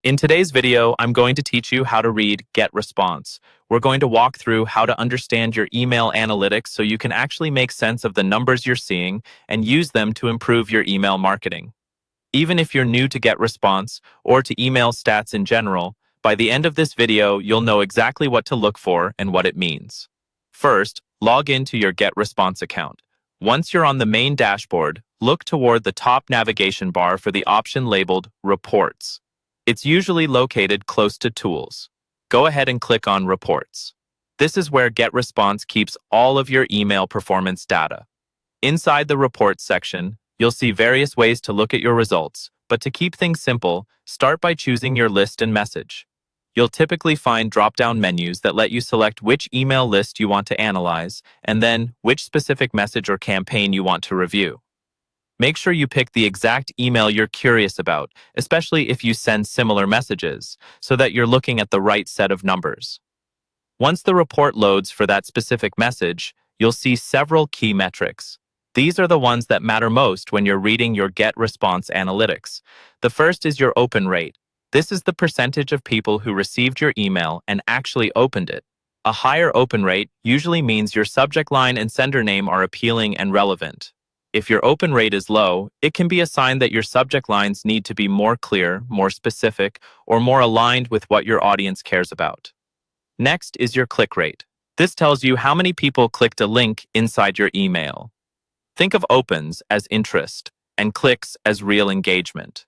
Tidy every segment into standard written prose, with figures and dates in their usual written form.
In today's video, I'm going to teach you how to read Getresponse. We're going to walk through how to understand your email analytics so you can actually make sense of the numbers you're seeing and use them to improve your email marketing. Even if you're new to Getresponse or to email stats in general, by the end of this video, you'll know exactly what to look for and what it means. First, log into your Getresponse account. Once you're on the main dashboard, look toward the top navigation bar for the option labeled Reports. It's usually located close to Tools. Go ahead and click on Reports. This is where Getresponse keeps all of your email performance data. Inside the Reports section, you'll see various ways to look at your results, but to keep things simple, start by choosing your list and message. You'll typically find drop-down menus that let you select which email list you want to analyze, and then which specific message or campaign you want to review. Make sure you pick the exact email you're curious about, especially if you send similar messages, so that you're looking at the right set of numbers. Once the report loads for that specific message, you'll see several key metrics. These are the ones that matter most when you're reading your Getresponse analytics. The first is your open rate. This is the percentage of people who received your email and actually opened it. A higher open rate usually means your subject line and sender name are appealing and relevant. If your open rate is low, it can be a sign that your subject lines need to be more clear, more specific, or more aligned with what your audience cares about. Next is your click rate. This tells you how many people clicked a link inside your email. Think of opens as interest and clicks as real engagement.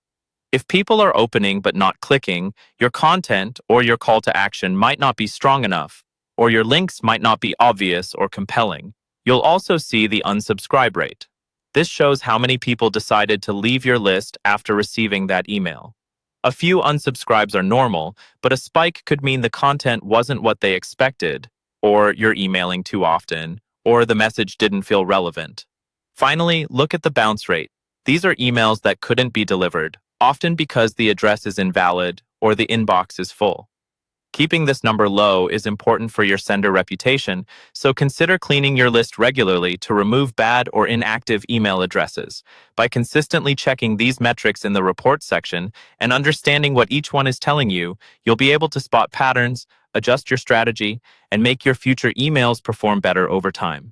If people are opening but not clicking, your content or your call to action might not be strong enough, or your links might not be obvious or compelling. You'll also see the unsubscribe rate. This shows how many people decided to leave your list after receiving that email. A few unsubscribes are normal, but a spike could mean the content wasn't what they expected, or you're emailing too often, or the message didn't feel relevant. Finally, look at the bounce rate. These are emails that couldn't be delivered, often because the address is invalid or the inbox is full. Keeping this number low is important for your sender reputation, so consider cleaning your list regularly to remove bad or inactive email addresses. By consistently checking these metrics in the report section and understanding what each one is telling you, you'll be able to spot patterns, adjust your strategy, and make your future emails perform better over time.